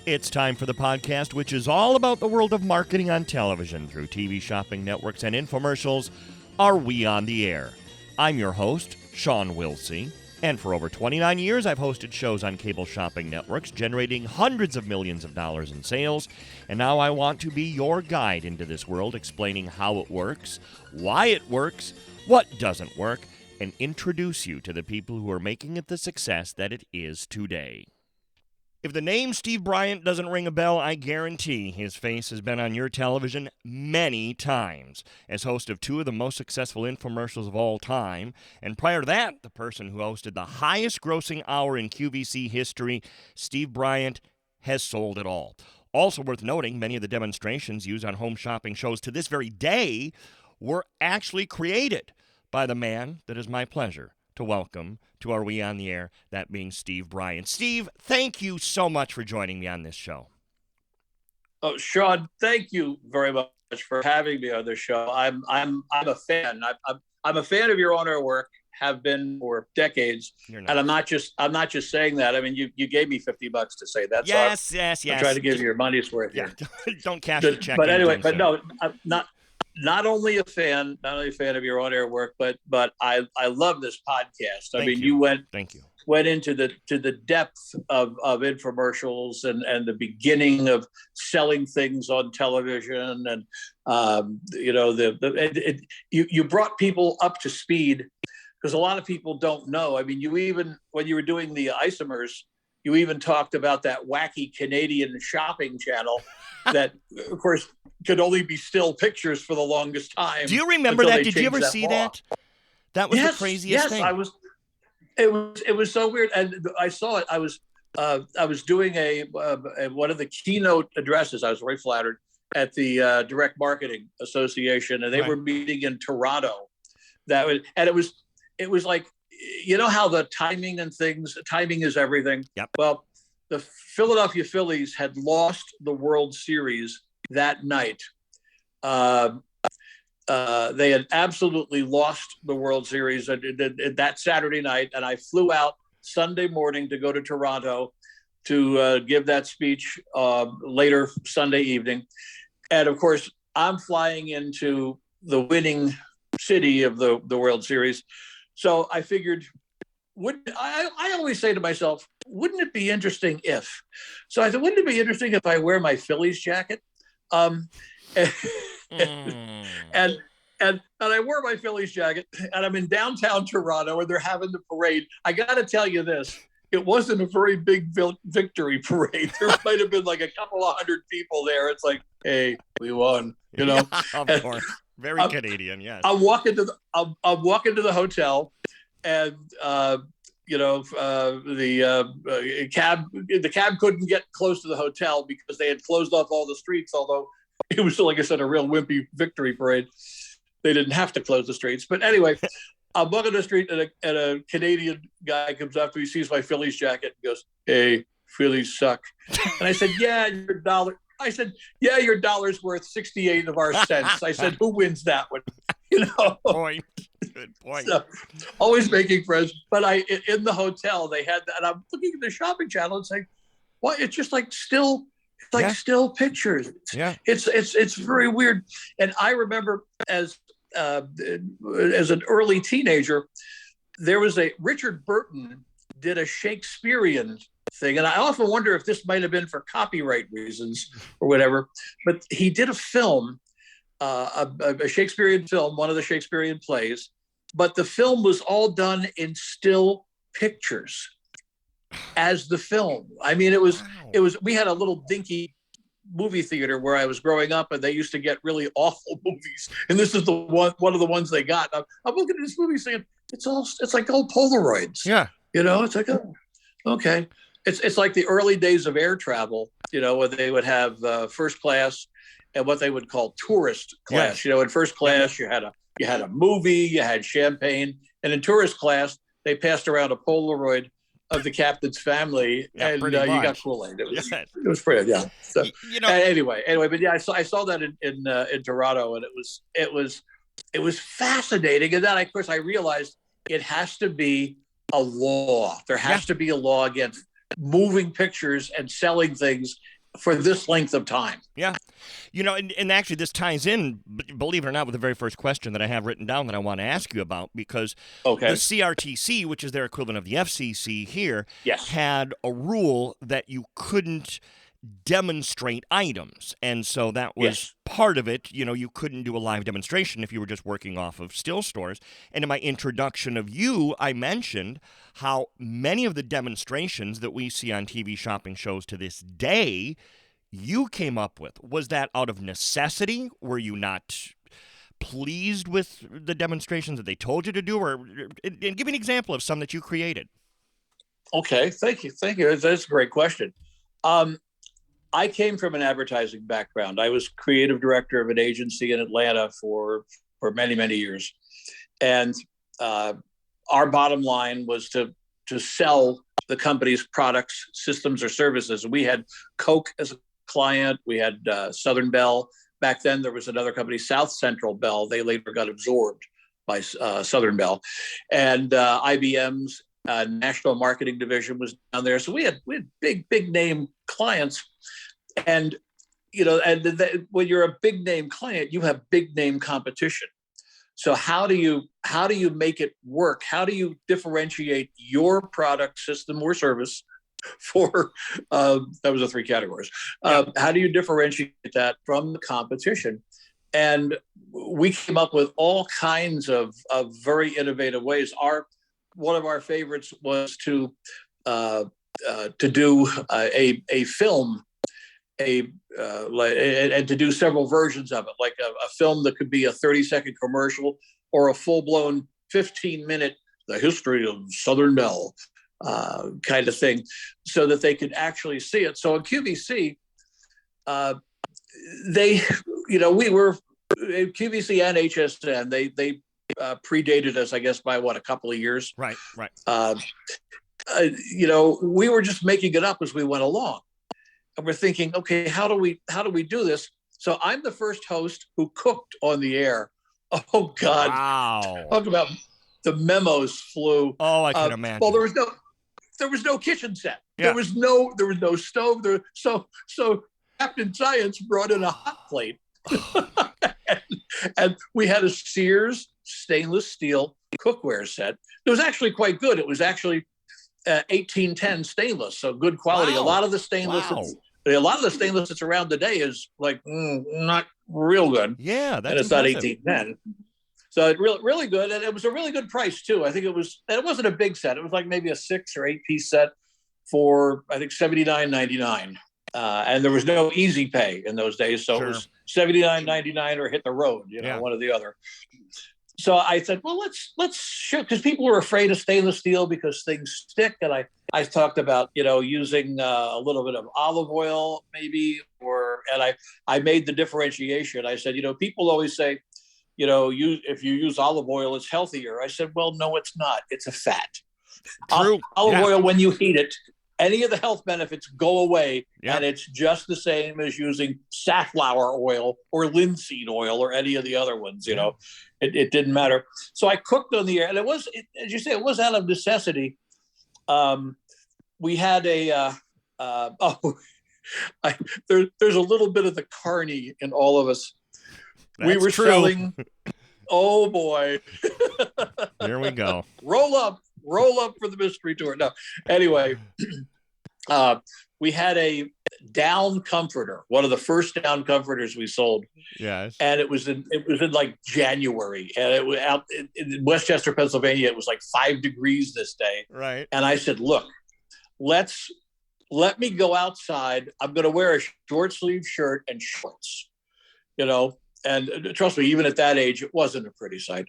It's time for the podcast, which is all about the world of marketing on television through TV shopping networks and infomercials. Are we on the air? I'm your host, Sean Wilsey, and for over 29 years, I've hosted shows on cable shopping networks, generating hundreds of millions of dollars in sales. And now I want to be your guide into this world, explaining how it works, why it works, what doesn't work, and introduce you to the people who are making it the success that it is today. If the name Steve Bryant doesn't ring a bell, I guarantee his face has been on your television many times as host of two of the most successful infomercials of all time. And prior to that, the person who hosted the highest grossing hour in QVC history, Steve Bryant, has sold it all. Also worth noting, many of the demonstrations used on home shopping shows to this very day were actually created by the man that is my pleasure to welcome to Are We on the Air, that being Steve Bryant. Steve, thank you so much for joining me on this show. Oh, Sean, thank you very much for having me on the show. I'm a fan. I'm a fan of your on-air work. Have been for decades. And I'm not just saying that. I mean, you gave me $50 to say that. Yes, so yes. I'm trying to give you your money's worth here. Don't cash the check. But anyway, no, I'm not only a fan of your on-air work, but I love this podcast. You went into the depth of infomercials and the beginning of selling things on television, and you brought people up to speed, because a lot of people don't know. I mean, you even, when you were doing the isomers, you even talked about that wacky Canadian shopping channel that, of course, could only be still pictures for the longest time. Do you remember that? Did you ever see that? That was the craziest thing. Yes, it was so weird, and I saw it. I was doing one of the keynote addresses. I was very flattered at the Direct Marketing Association, and they were meeting in Toronto. It was like, you know how the timing is everything. Yep. Well, the Philadelphia Phillies had lost the World Series that night. They had absolutely lost the World Series that Saturday night, and I flew out Sunday morning to go to Toronto to give that speech later Sunday evening. And of course, I'm flying into the winning city of the World Series. So I figured, I always say to myself, wouldn't it be interesting if? So I said, wouldn't it be interesting if I wear my Phillies jacket? And I wore my Phillies jacket, and I'm in downtown Toronto, and they're having the parade. I got to tell you this. It wasn't a very big victory parade. There might have been like a couple of hundred people there. It's like, hey, we won, you know. Of course. Very Canadian, yes. I walk into the hotel, and the cab couldn't get close to the hotel because they had closed off all the streets. Although it was, like I said, a real wimpy victory parade. They didn't have to close the streets, but anyway, I'm walking the street, and a Canadian guy comes up to me, sees my Phillies jacket, and goes, "Hey, Phillies suck." And I said, "Yeah, your dollar." I said, "Yeah, your dollar's worth 68 of our cents." I said, "Who wins that one?" You know. Good point. So, always making friends. But in the hotel, they had that. And I'm looking at the shopping channel and saying, "What? It's just like still, still pictures." It's very weird. And I remember as an early teenager, there was Richard Burton did a Shakespearean thing, and I often wonder if this might have been for copyright reasons or whatever. But he did a film, a Shakespearean film, one of the Shakespearean plays, but the film was all done in still pictures as the film. I mean, it was. We had a little dinky movie theater where I was growing up, and they used to get really awful movies, and this is the one of the ones they got. I'm looking at this movie saying, it's like old Polaroids. Yeah, you know, it's like, oh, okay. It's like the early days of air travel, you know, where they would have first class and what they would call tourist class. Yes. You know, in first class you had a movie, you had champagne, and in tourist class they passed around a Polaroid of the captain's family, and you got Kool-Aid. It was pretty, yeah. So you know, anyway, but yeah, I saw that in Toronto, and it was fascinating. And then of course I realized it has to be a law. There has to be a law against moving pictures and selling things for this length of time. Yeah. And actually this ties in, believe it or not, with the very first question that I have written down that I want to ask you about, because the CRTC, which is their equivalent of the FCC here, had a rule that you couldn't demonstrate items. And so that was part of it. You couldn't do a live demonstration if you were just working off of still stores. And in my introduction of you, I mentioned how many of the demonstrations that we see on TV shopping shows to this day you came up with. Was that out of necessity? Were you not pleased with the demonstrations that they told you to do? And give me an example of some that you created. Okay, thank you. That's a great question. I came from an advertising background. I was creative director of an agency in Atlanta for many, many years. And our bottom line was to sell the company's products, systems, or services. We had Coke as a client. We had Southern Bell. Back then, there was another company, South Central Bell. They later got absorbed by Southern Bell. And IBM's national marketing division was down there. So we had big name clients. And, when you're a big name client, you have big name competition. So how do you make it work? How do you differentiate your product, system, or service for, that was the three categories. How do you differentiate that from the competition? And we came up with all kinds of very innovative ways. One of our favorites was to do a film, and to do seveul versions of it, like a film that could be a 30-second commercial or a full-blown 15-minute, the history of Southern Bell kind of thing, so that they could actually see it. So in QVC, we were QVC and HSN. They predated us, I guess, by a couple of years. Right. We were just making it up as we went along. And we're thinking, okay, how do we do this? So I'm the first host who cooked on the air. Oh God! Wow! Talk about the memos flew. Oh, I can imagine. Well, there was no kitchen set. Yeah. There was no stove. So Captain Science brought in a hot plate, and we had a Sears stainless steel cookware set. It was actually quite good. It was actually 1810 stainless, so good quality. Wow. A lot of the stainless that's around today is like not real good. Yeah, that's and it's impressive. Not 1810. So it really good, and it was a really good price too. I think it wasn't a big set. It was like maybe a 6 or 8 piece set for I think $79.99. And there was no easy pay in those days, so It was $79.99 or hit the road, one or the other. So I said, well, let's show, because people were afraid of stainless steel because things stick. And I talked about, using a little bit of olive oil maybe, and I made the differentiation. I said, people always say, if you use olive oil, it's healthier. I said, well, no, it's not. It's a fat. True. Olive oil, when you heat it, any of the health benefits go away, and it's just the same as using safflower oil or linseed oil or any of the other ones. It didn't matter. So I cooked on the air, and as you say, it was out of necessity. We had there's a little bit of the carny in all of us. We were true. selling. Oh boy! Here we go. Roll up for the mystery tour. No, anyway, we had a down comforter, one of the first down comforters we sold. Yes. And it was in like January, and it was out in Westchester, Pennsylvania. It was like 5 degrees this day. Right. And I said, look, let me go outside. I'm going to wear a short sleeve shirt and shorts, and trust me, even at that age, it wasn't a pretty sight.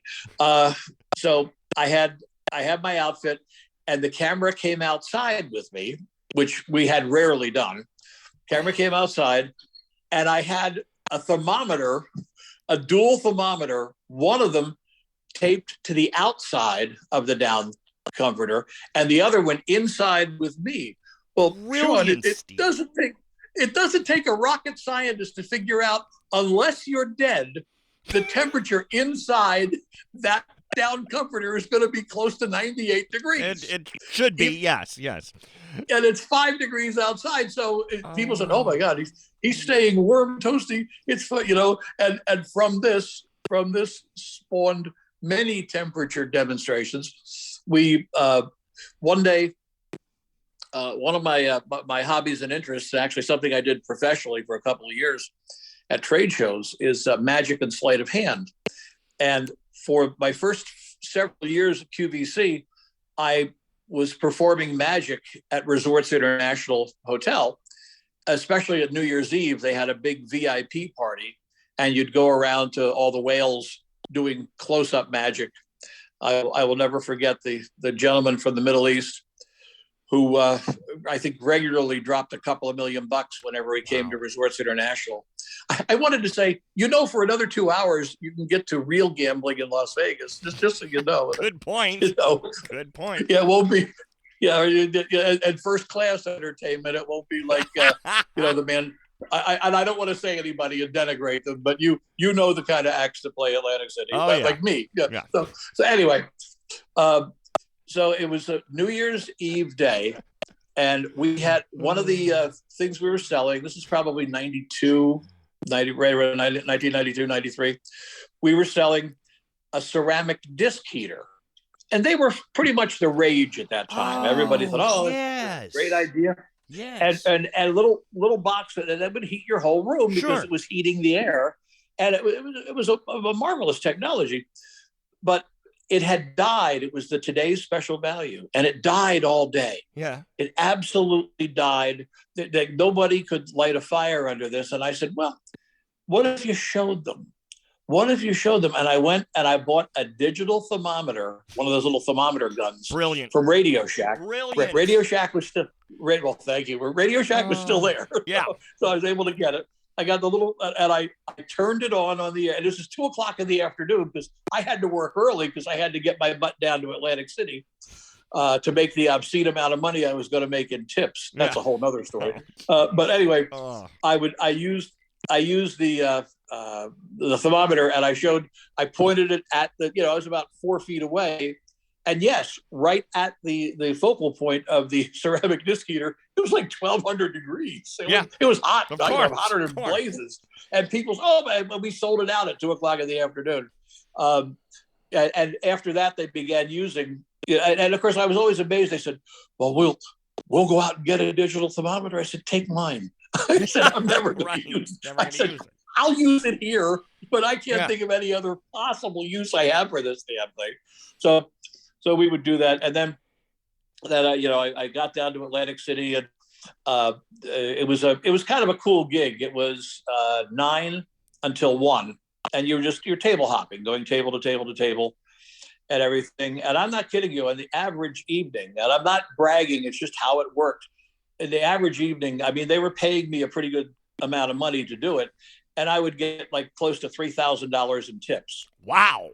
So I had my outfit, and the camera came outside with me, which we had rarely done. Camera came outside, and I had a thermometer, a dual thermometer, one of them taped to the outside of the down comforter, and the other one inside with me. Well, Sean, it doesn't take a rocket scientist to figure out, unless you're dead, the temperature inside that down comforter is going to be close to 98 degrees. It should be, yes. And it's 5 degrees outside. So people said, oh my God, he's staying warm, toasty. It's fun, and from this spawned many temperature demonstrations. We, one day, one of my hobbies and interests, actually something I did professionally for a couple of years at trade shows, is magic and sleight of hand. And for my first several years at QVC, I was performing magic at Resorts International Hotel, especially at New Year's Eve. They had a big VIP party, and you'd go around to all the whales doing close-up magic. I will never forget the gentleman from the Middle East who I think regularly dropped a couple of $1 million whenever he came to Resorts International. I wanted to say, for another 2 hours, you can get to real gambling in Las Vegas, just so you know. Good point. Good point. Yeah, it won't be, and first class entertainment. It won't be like, the man. And I don't want to say anybody and denigrate them, but you know the kind of acts that play Atlantic City, like me. Yeah. So anyway, so it was a New Year's Eve day, and we had one of the things we were selling. This is probably 1992, 93. We were selling a ceramic disc heater, and they were pretty much the rage at that time. Everybody thought, yes, great idea. Yes. And a little box that would heat your whole room because it was heating the air, and it was a marvelous technology, but it had died. It was today's special value, and it died all day. Yeah, it absolutely died. That nobody could light a fire under this. And I said, well, what if you showed them? What if you showed them? And I went and I bought a digital thermometer, one of those little thermometer guns. Brilliant. From Radio Shack. Brilliant. Radio Shack was still, well, thank you. Radio Shack was still there. Yeah. So I was able to get it. I got the little, and I turned it on the air. And this is 2:00 in the afternoon because I had to work early because I had to get my butt down to Atlantic City to make the obscene amount of money I was going to make in tips. That's a whole nother story. But anyway, I used the thermometer, and I pointed it at I was about 4 feet away. And yes, right at the focal point of the ceramic disc heater, it was like 1,200 degrees. It was hot, hotter than blazes. And people, we sold it out at 2:00 in the afternoon. And after that, they began using, and of course, I was always amazed. They said, well, we'll go out and get a digital thermometer. I said, take mine. I said, I'm never going to use it. I said, I'll use it here, but I can't think of any other possible use I have for this damn thing. So we would do that, and then I got down to Atlantic City, and it was kind of a cool gig. It was 9 until 1, and you're table hopping, going table to table to table, and everything. And I'm not kidding you. On the average evening, and I'm not bragging, it's just how it worked. In the average evening, I mean, they were paying me a pretty good amount of money to do it, and I would get like close to $3,000 in tips. Wow.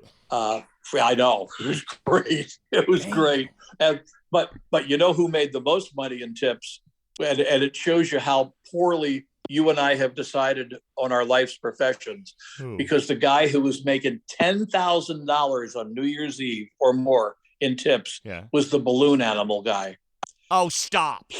I know, it was great. It was great. But you know who made the most money in tips? And it shows you how poorly you and I have decided on our life's professions. Because the guy who was making $10,000 on New Year's Eve or more in tips was the balloon animal guy. Oh, stop.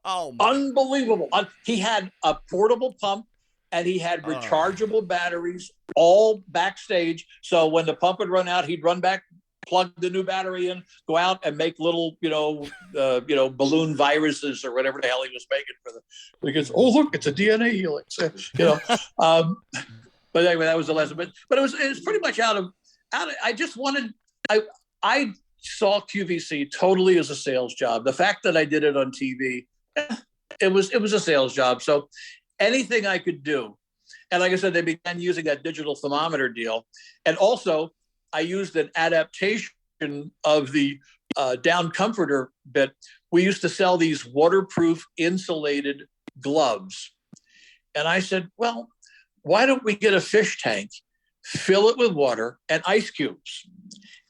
Unbelievable. He had a portable pump, and he had rechargeable batteries all backstage. So when the pump would run out, he'd run back, plug the new battery in, go out and make little, balloon viruses or whatever the hell he was making for them. Because, look, it's a DNA helix, But anyway, that was the lesson. But it was pretty much out of. I just wanted. I saw QVC totally as a sales job. The fact that I did it on TV, it was a sales job. So anything I could do. And like I said, they began using that digital thermometer deal. And also, I used an adaptation of the down comforter bit. We used to sell these waterproof insulated gloves. And I said, well, why don't we get a fish tank, fill it with water and ice cubes,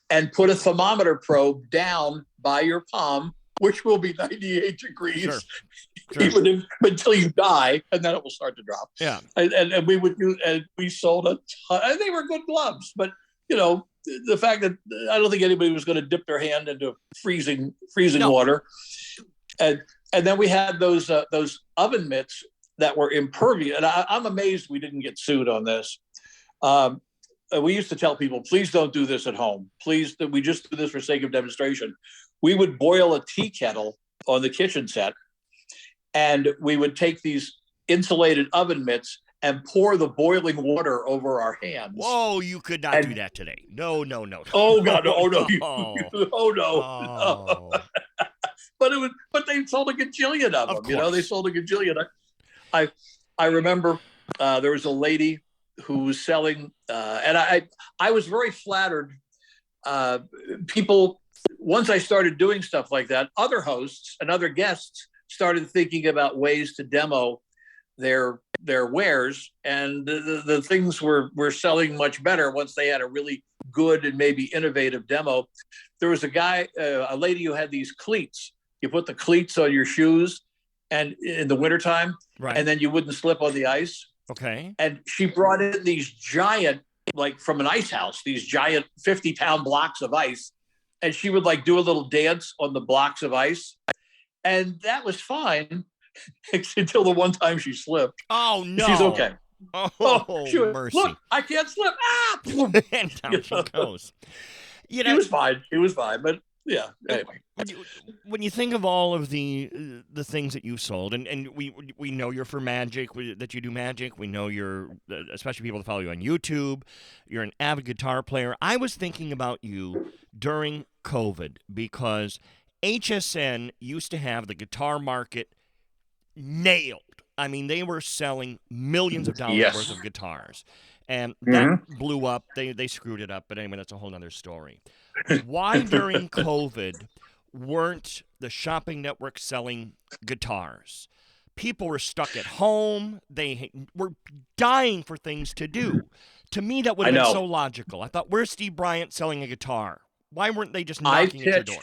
and put a thermometer probe down by your palm, which will be 98 degrees. Sure. Even until you die, and then it will start to drop. Yeah, and we would do, and we sold a ton. And they were good gloves, but the fact that I don't think anybody was going to dip their hand into freezing No. water. And then we had those oven mitts that were impervious. And I'm amazed we didn't get sued on this. We used to tell people, please don't do this at home. Please, we just do this for sake of demonstration. We would boil a tea kettle on the kitchen set, and we would take these insulated oven mitts and pour the boiling water over our hands. Whoa, you could not do that today. No. Oh, God, no. Oh, no. Oh, no. But they sold a gajillion of them. Course. They sold a gajillion. I remember there was a lady who was selling, and I was very flattered. People, once I started doing stuff like that, other hosts and other guests started thinking about ways to demo their wares, and the things were selling much better once they had a really good and maybe innovative demo. There was a lady who had these cleats. You put the cleats on your shoes and in the wintertime, right, and then you wouldn't slip on the ice. Okay. And she brought in these giant, like from an ice house, these giant 50-pound blocks of ice. And she would like do a little dance on the blocks of ice. And that was fine until the one time she slipped. Oh, no. She's okay. Oh, she went, mercy. Look, I can't slip. Ah! And down she goes. He was fine. He was fine. But yeah, anyway. When you think of all of the things that you've sold, and we know you're for magic, that you do magic. We know you're, especially people that follow you on YouTube, you're an avid guitar player. I was thinking about you during COVID because HSN used to have the guitar market nailed. I mean, they were selling millions of dollars worth of guitars. And that blew up. They screwed it up. But anyway, that's a whole other story. Why during COVID weren't the shopping networks selling guitars? People were stuck at home. They were dying for things to do. To me, that would have been so logical. I thought, where's Steve Bryant selling a guitar? Why weren't they just knocking at your door?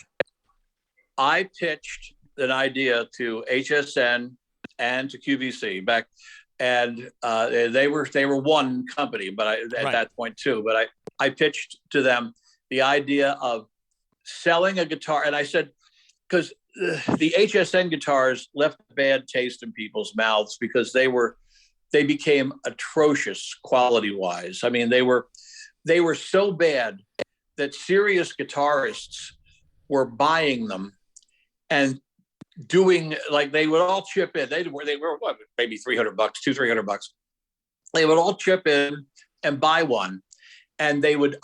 I pitched an idea to HSN and to QVC back, and they were one company, but at that point too. But I pitched to them the idea of selling a guitar, and I said, because the HSN guitars left a bad taste in people's mouths because they became atrocious quality wise. I mean, they were so bad that serious guitarists were buying them and doing, like, they would all chip in. They were what, maybe $300, They would all chip in and buy one, and they would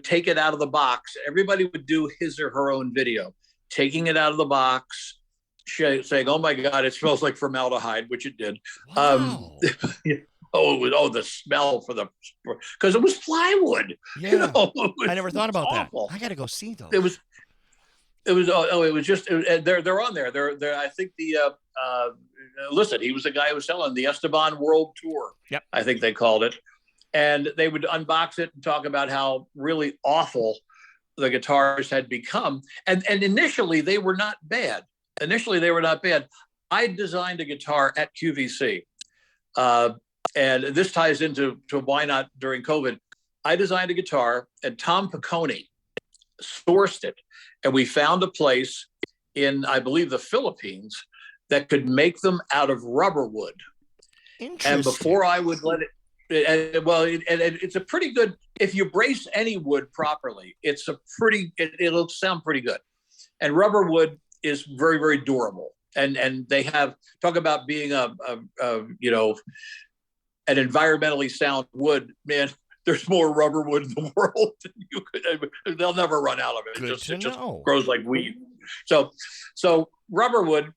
take it out of the box. Everybody would do his or her own video, taking it out of the box, saying, "Oh my God, it smells like formaldehyde," which it did. Wow. The smell because it was plywood. Yeah, I never thought about awful. That. I got to go see those. It was just they're on there. They're I think listen, he was the guy who was selling the Esteban World Tour. Yep. I think they called it. And they would unbox it and talk about how really awful the guitars had become. And initially they were not bad. I designed a guitar at QVC. And this ties into why not during COVID. I designed a guitar, and Tom Piccone sourced it. And we found a place in, I believe, the Philippines that could make them out of rubber wood. And before I would let it, it's a pretty good, if you brace any wood properly, it'll sound pretty good. And rubber wood is very, very durable. And they talk about being an environmentally sound wood, man. There's more rubber wood in the world than you could. They'll never run out of it. It just grows like weed. So rubber wood.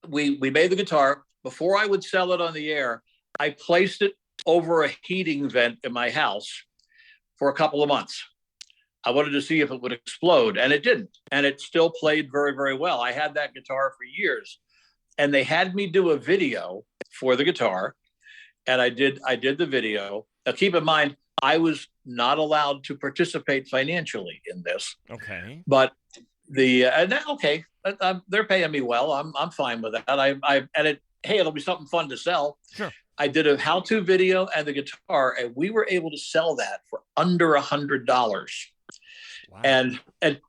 We made the guitar. Before I would sell it on the air, I placed it over a heating vent in my house for a couple of months. I wanted to see if it would explode, and it didn't. And it still played very, very well. I had that guitar for years, and they had me do a video for the guitar, and I did the video. Now, keep in mind, I was not allowed to participate financially in this. Okay. But they're paying me well. I'm fine with that. Hey, it'll be something fun to sell. Sure. I did a how-to video and the guitar, and we were able to sell that for under $100. Wow. And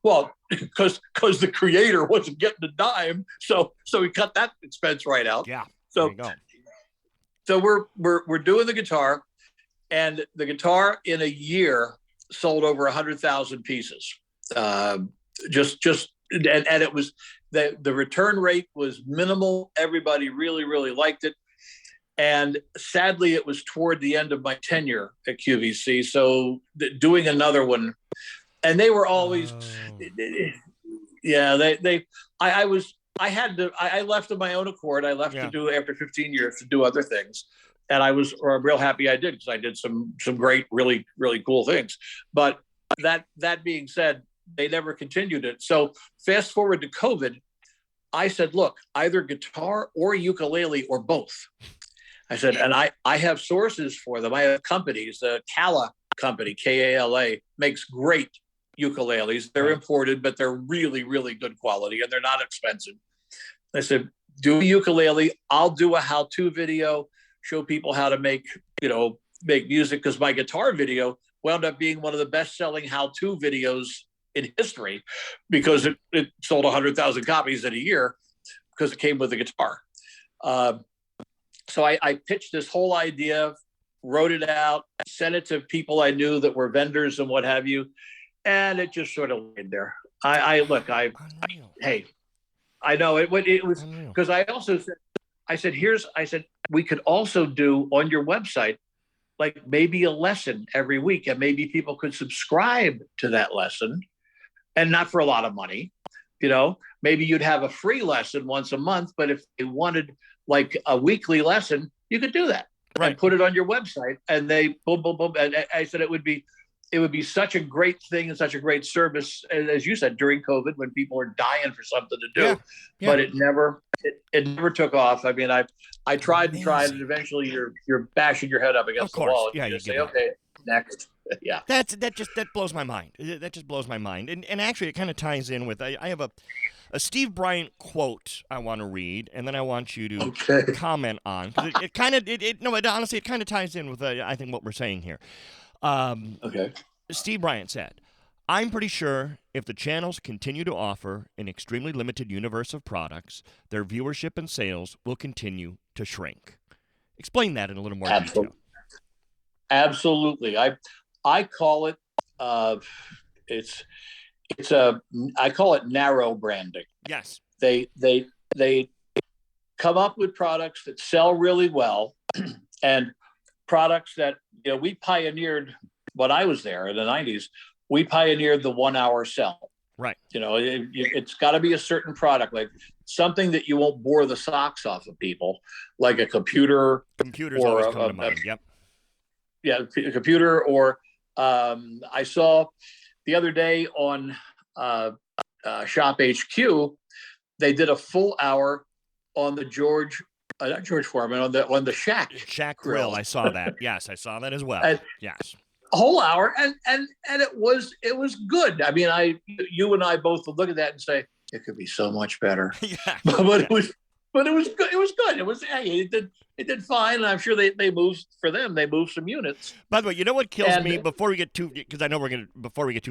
well, because the creator wasn't getting a dime, so we cut that expense right out. Yeah. So there you go. So we're doing the guitar, and the guitar in a year sold over 100,000 pieces. And it was the return rate was minimal. Everybody really liked it. And sadly, it was toward the end of my tenure at QVC. So doing another one, and they were always, I left of my own accord. I left to do, after 15 years, to do other things. And I was real happy I did, because I did some great, really, really cool things. But that being said, they never continued it. So fast forward to COVID, I said, look, either guitar or ukulele or both. I said, and I have sources for them. I have companies. The Kala company, K-A-L-A, makes great ukuleles. They're imported, but they're really, really good quality, and they're not expensive. I said, do a ukulele. I'll do a how-to video, show people how to make music, because my guitar video wound up being one of the best-selling how-to videos in history, because it sold 100,000 copies in a year, because it came with a guitar. So I pitched this whole idea, wrote it out, sent it to people I knew that were vendors and what have you, and it just sort of laid there. I know it was, because I also said, we could also do on your website, like maybe a lesson every week, and maybe people could subscribe to that lesson, and not for a lot of money. Maybe you'd have a free lesson once a month, but if they wanted like a weekly lesson, you could do that and put it on your website, and they boom. And I said it would be such a great thing and such a great service, as you said, during COVID, when people are dying for something to do. But it never took off. I mean, I tried and tried, and eventually you're bashing your head up against the wall. And you say, okay, next. Yeah. That blows my mind. That just blows my mind. And actually, it kind of ties in with, I have a Steve Bryant quote I want to read, and then I want you to comment on, because it honestly kind of ties in with I think what we're saying here. Steve Bryant said, "I'm pretty sure if the channels continue to offer an extremely limited universe of products, their viewership and sales will continue to shrink." Explain that in a little more detail. Absolutely. I call it I call it narrow branding. Yes. They come up with products that sell really well, and products that, we pioneered when I was there in the 90s. We pioneered the 1 hour sell. Right. It's got to be a certain product, like something that you won't bore the socks off of people, like a computer. Computers always come to mind. Yep. Yeah, a computer. Or I saw the other day on Shop HQ, they did a full hour on the not George Foreman, on the Shack Grill. I saw that. Yes, I saw that as well. Yes. A whole hour, and it was good. I mean, you and I both would look at that and say it could be so much better. It was good. It was good. It did fine, and I'm sure they moved some units. By the way, you know what kills me, before we get too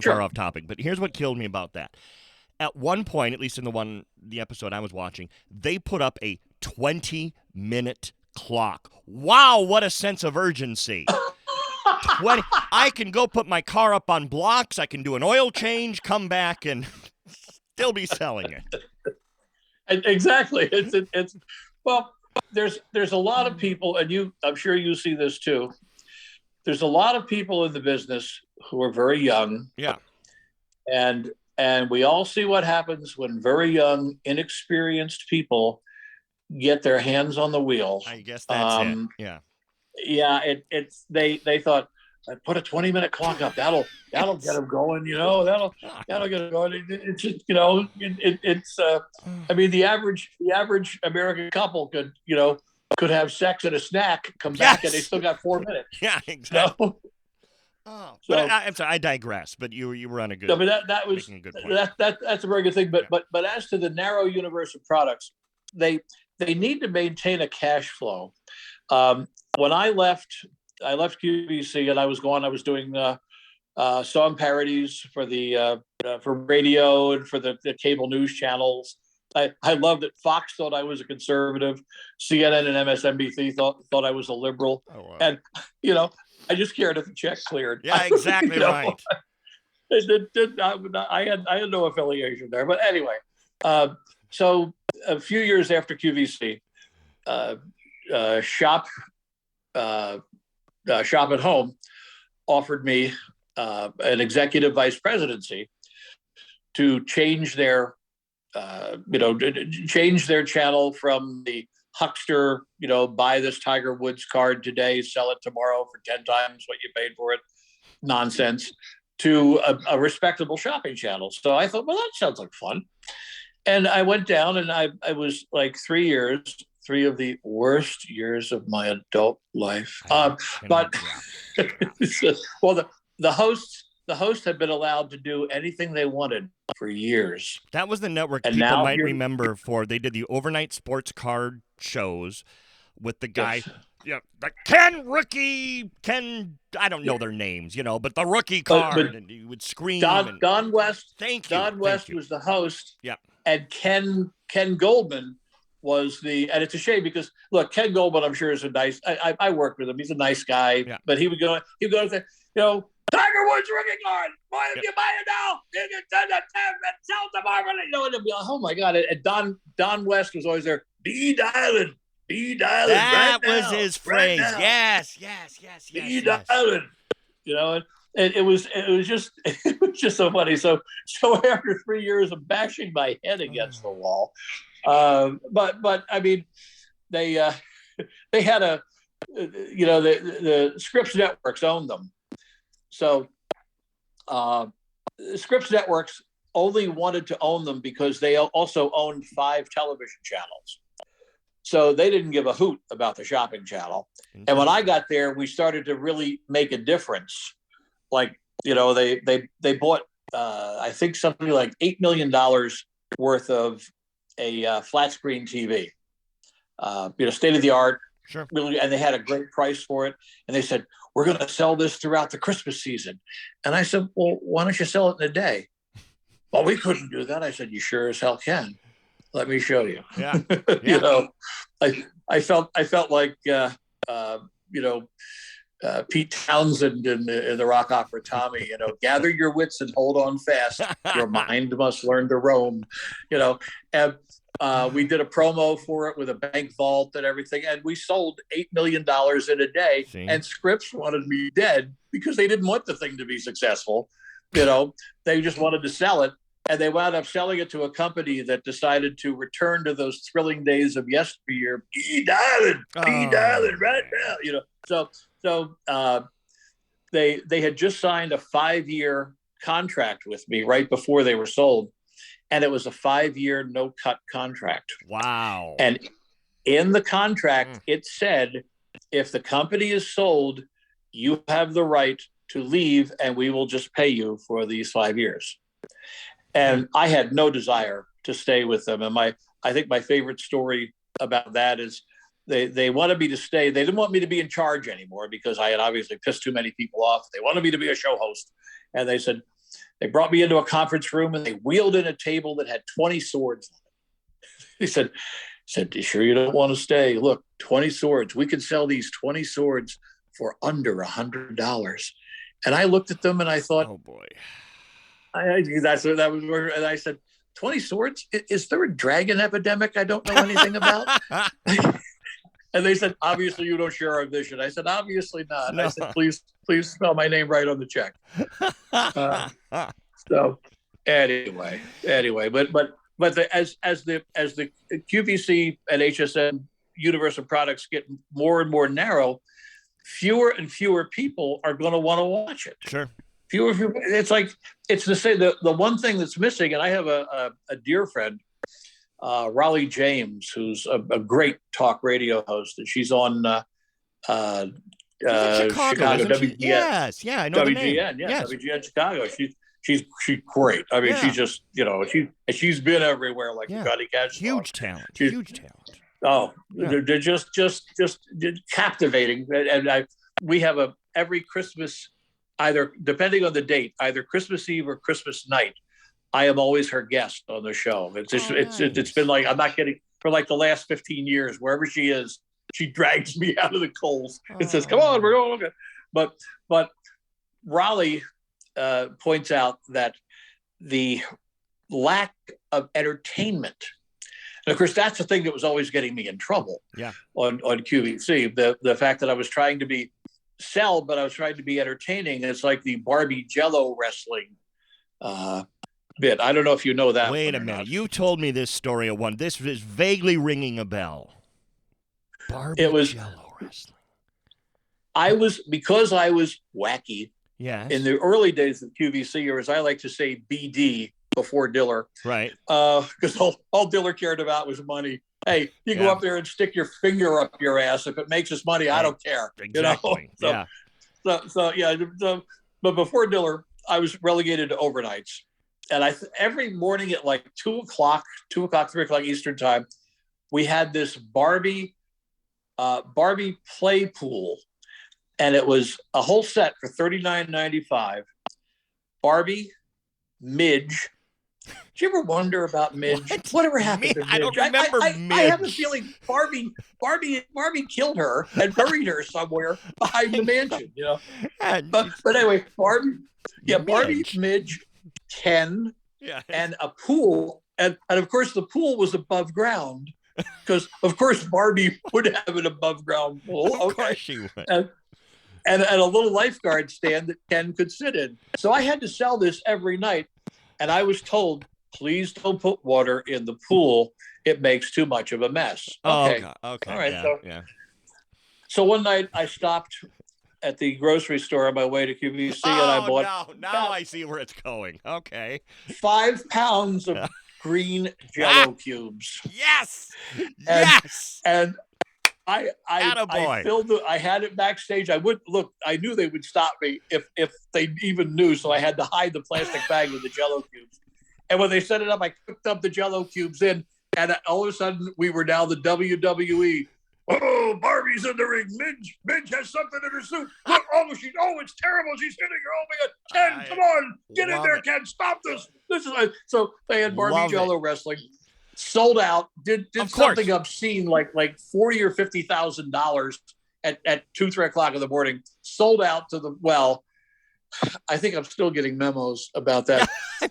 far off topic, but here's what killed me about that. At one point, at least in the episode I was watching, they put up a 20-minute clock. Wow, what a sense of urgency. I can go put my car up on blocks, I can do an oil change, come back, and still be selling it. Exactly. It's well, there's a lot of people, and I'm sure you see this too. There's a lot of people in the business who are very young. Yeah. And we all see what happens when very young, inexperienced people get their hands on the wheel. I guess that's it. Yeah. Yeah. They thought, put a 20-minute clock up. That'll get them going. That'll get them going. It's just, I mean, the average American couple could have sex and a snack, come back, and they still got 4 minutes. Yeah, exactly. Oh, so, but I'm sorry, I digress. But you were on a good. No, but that was making a good point. That's a very good thing. But as to the narrow universe of products, they they need to maintain a cash flow. When I left QVC and I was gone. I was doing song parodies for the for radio and for the cable news channels. I loved that Fox thought I was a conservative. CNN and MSNBC thought I was a liberal. Oh, wow. And I just cared if the check cleared. Yeah, exactly right. I had no affiliation there, but anyway. So a few years after QVC, Shop at Home offered me an executive vice presidency to change their channel from the huckster, buy this Tiger Woods card today, sell it tomorrow for 10 times what you paid for it nonsense, to a respectable shopping channel. So I thought, well, that sounds like fun. And I went down, and I was like 3 years, 3 of the worst years of my adult life. But well, the host had been allowed to do anything they wanted for years. That was the network and people might remember they did the overnight sports card shows with the guy, the Ken, I don't know their names, but the rookie card, and he would scream. Don West. Thank you. Don West was the host. Yeah. And Ken Goldman was and it's a shame because look, Ken Goldman, I'm sure is a nice. I worked with him. He's a nice guy, but he would go and say, Tiger Woods rookie card. Boy, if you buy it now, you can send it and sell tomorrow. And it'd be like, oh my God. And Don West was always there. Be dialing. That right was now, his phrase. Right yes. Be dialing. And it was just so funny. So after 3 years of bashing my head against the wall, but I mean, they had the Scripps Networks owned them. So Scripps Networks only wanted to own them because they also owned 5 television channels. So they didn't give a hoot about the shopping channel. And when I got there, we started to really make a difference. Like, they bought, I think something like $8 million worth of a flat screen TV, state of the art. Sure. Really, and they had a great price for it. And they said, we're going to sell this throughout the Christmas season. And I said, well, why don't you sell it in a day? Well, we couldn't do that. I said, you sure as hell can. Let me show you. Yeah. I felt like, Pete Townsend in the rock opera Tommy, gather your wits and hold on fast. Your mind must learn to roam, and we did a promo for it with a bank vault and everything. And we sold $8 million in a day. And Scripps wanted me dead because they didn't want the thing to be successful. They just wanted to sell it. And they wound up selling it to a company that decided to return to those thrilling days of yesteryear. Be dialing right now. So they had just signed a 5-year contract with me right before they were sold, and it was a 5-year no-cut contract. Wow! And in the contract, it said, if the company is sold, you have the right to leave, and we will just pay you for these 5 years. And I had no desire to stay with them. And I think my favorite story about that is they wanted me to stay. They didn't want me to be in charge anymore because I had obviously pissed too many people off. They wanted me to be a show host. And they brought me into a conference room and they wheeled in a table that had 20 swords on it. He said, you sure you don't want to stay? Look, 20 swords. We could sell these 20 swords for under $100. And I looked at them and I thought, oh boy. That was where, and I said, 20 swords? Is there a dragon epidemic I don't know anything about? And they said, obviously you don't share our vision. I said, obviously not. No. I said, please spell my name right on the check. So anyway, but as the QVC and HSN universe of products get more and more narrow, fewer and fewer people are going to want to watch it. Sure. It's to say the one thing that's missing, and I have a dear friend, Raleigh James, who's a great talk radio host, and she's on Chicago WGN. Yes, yeah, I know WGN, the name. Yes. WGN Chicago. She's great. I mean, she's just she's been everywhere like Johnny Cash. Huge talent. Oh, they're just captivating. And we have every Christmas, either depending on the date, either Christmas Eve or Christmas night, I am always her guest on the show. It's been like, I'm not kidding, for like the last 15 years, wherever she is, she drags me out of the coals and says, "Come on, we're going." Okay. But Raleigh points out that the lack of entertainment, and of course, that's the thing that was always getting me in trouble. On QVC, the fact that I was trying to sell, but I was trying to be entertaining. It's like the Barbie Jello wrestling bit. I don't know if you know that. Wait a minute. You told me this story at one. This is vaguely ringing a bell. Barbie Jello wrestling. Because I was wacky. Yes. In the early days of QVC, or as I like to say, BD, before Diller. Right. Because all Diller cared about was money. Hey, you go up there and stick your finger up your ass. If it makes us money, I don't care. Exactly. But before Diller, I was relegated to overnights. And every morning at like 2 o'clock, 3 o'clock Eastern time, we had this Barbie play pool. And it was a whole set for $39.95. Barbie, Midge. Did you ever wonder about Midge? Whatever happened to Midge? I don't remember Midge. I have a feeling Barbie killed her and buried her somewhere behind the mansion. But anyway, Barbie, Midge, Ken, and a pool, and of course the pool was above ground because of course Barbie would have an above ground pool. Of course she would. And a little lifeguard stand that Ken could sit in. So I had to sell this every night. And I was told, please don't put water in the pool. It makes too much of a mess. Okay. Okay. All right. So one night I stopped at the grocery store on my way to QVC and I bought. Now I see where it's going. Okay. 5 pounds of green Jello cubes. Yes. And I filled I had it backstage. I knew they would stop me if they even knew, so I had to hide the plastic bag with the Jello cubes. And when they set it up, I cooked up the Jello cubes in, and all of a sudden we were now the WWE. Oh, Barbie's in the ring. Midge has something in her suit. Look, it's terrible. She's hitting her. Oh my God, Ken, come on, get in there, Ken. Stop this. So they had Barbie Jello wrestling. Sold out. Did something obscene like $40,000 or $50,000 at 2-3 o'clock in the morning. Sold out to I think I'm still getting memos about that.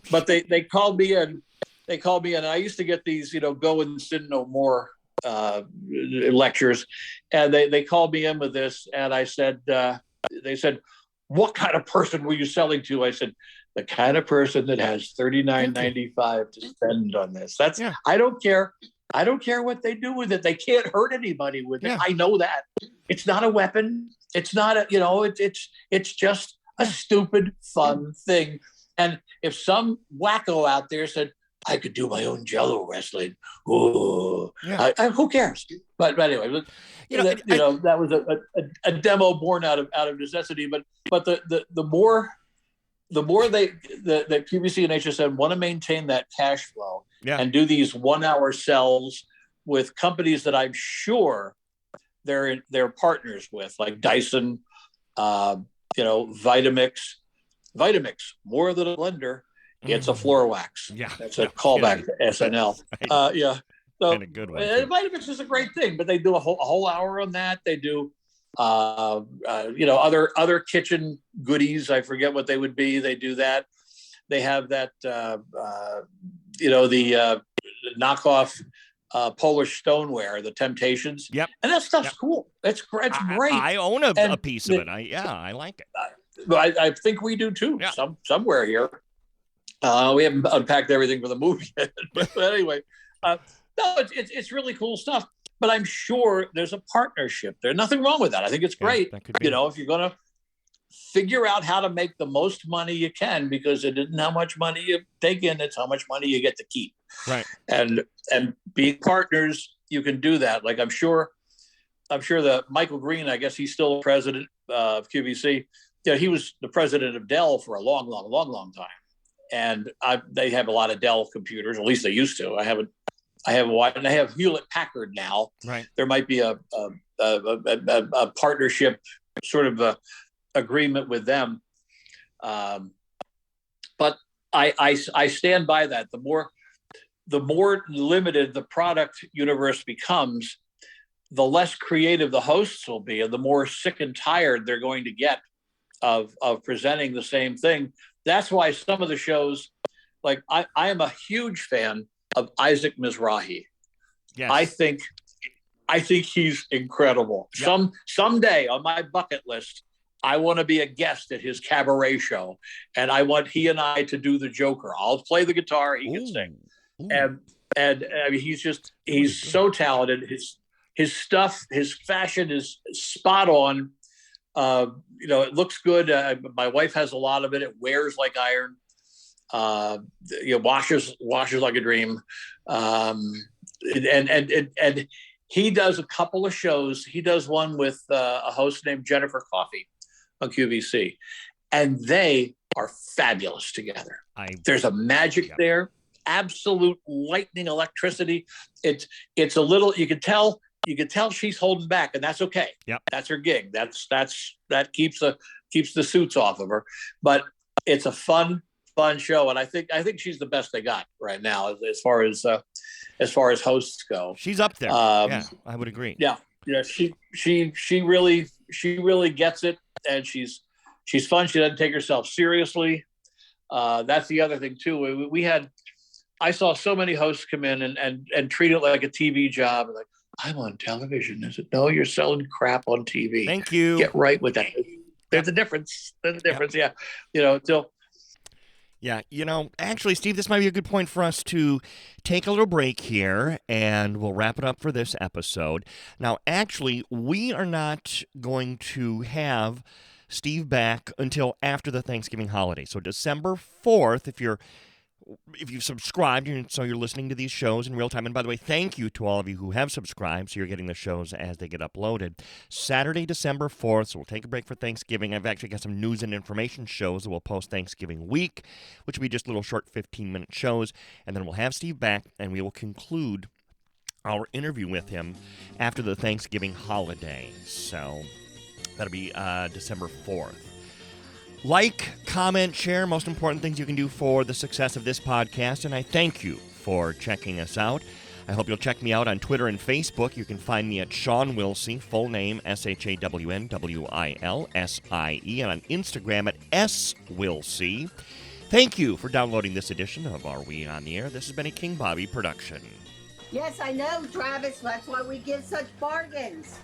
But they called me in. I used to get these, go and sin no more lectures, and they called me in with this, and I said, they said, what kind of person were you selling to? I said, the kind of person that has $39.95 to spend on this. I don't care. I don't care what they do with it. They can't hurt anybody with it. I know that. It's not a weapon. It's not it's just a stupid, fun thing. And if some wacko out there said, I could do my own Jello wrestling, who cares? But anyway, that was a demo born out of necessity. But the more the QVC and HSN want to maintain that cash flow and do these 1 hour sells with companies that I'm sure they're partners with, like Dyson, Vitamix, more than a blender. It's a floor wax. That's a callback to SNL. Right. So and a good one. Vitamix is a great thing, but they do a whole hour on that. They do other kitchen goodies. I forget what they would be. They do that. They have that the knockoff Polish stoneware, the Temptations. Yep. And that stuff's cool. It's great. I own a piece of it. I like it. I think we do too. Yeah. Somewhere here. We haven't unpacked everything for the movie yet. But anyway, it's really cool stuff. But I'm sure there's a partnership. There's nothing wrong with that. I think it's great. If you're going to figure out how to make the most money you can, because it isn't how much money you take in, it's how much money you get to keep. Right. And being partners, you can do that. Like I'm sure that Michael Green, I guess he's still president of QVC. He was the president of Dell for a long time. And they have a lot of Dell computers, at least they used to. I haven't I have Hewlett Packard now. Right. There might be a partnership sort of a agreement with them. But I stand by that. The more limited the product universe becomes, the less creative the hosts will be, and the more sick and tired they're going to get of presenting the same thing. That's why some of the shows, like I am a huge fan of Isaac Mizrahi. Yes. I think he's incredible. Yep. Someday on my bucket list, I want to be a guest at his cabaret show, and I want he and I to do the Joker. I'll play the guitar, he can sing, and I mean, he's so talented. His stuff, his fashion is spot on. It looks good. My wife has a lot of it. It wears like iron. Washes like a dream. And he does a couple of shows. He does one with a host named Jennifer Coffey on QVC, and they are fabulous together. There's a magic there, absolute lightning electricity. It's a little, you can tell she's holding back, and that's okay. Yep. That's her gig. That keeps the suits off of her. But it's a fun show, and I think she's the best they got right now as far as hosts go. She's up there. Yeah, I would agree. Yeah. She really gets it, and she's fun. She doesn't take herself seriously. That's the other thing too. I saw so many hosts come in and treat it like a TV job. Like, I'm on television. Is it? No, you're selling crap on TV. Thank you. Get right with that. There's a difference. Yeah. Yeah, actually, Steve, this might be a good point for us to take a little break here, and we'll wrap it up for this episode. Now, actually, we are not going to have Steve back until after the Thanksgiving holiday. So December 4th, if you've subscribed, so you're listening to these shows in real time. And by the way, thank you to all of you who have subscribed, so you're getting the shows as they get uploaded. Saturday, December 4th, so we'll take a break for Thanksgiving. I've actually got some news and information shows that we'll post Thanksgiving week, which will be just little short 15-minute shows. And then we'll have Steve back, and we will conclude our interview with him after the Thanksgiving holiday. So that'll be December 4th. Like, comment, share, most important things you can do for the success of this podcast, and I thank you for checking us out. I hope you'll check me out on Twitter and Facebook. You can find me at Shawn Wilsey, full name ShawnWilsie, and on Instagram at SWilsey. Thank you for downloading this edition of Are We On The Air? This has been a King Bobby production. Yes, I know, Travis. That's why we give such bargains.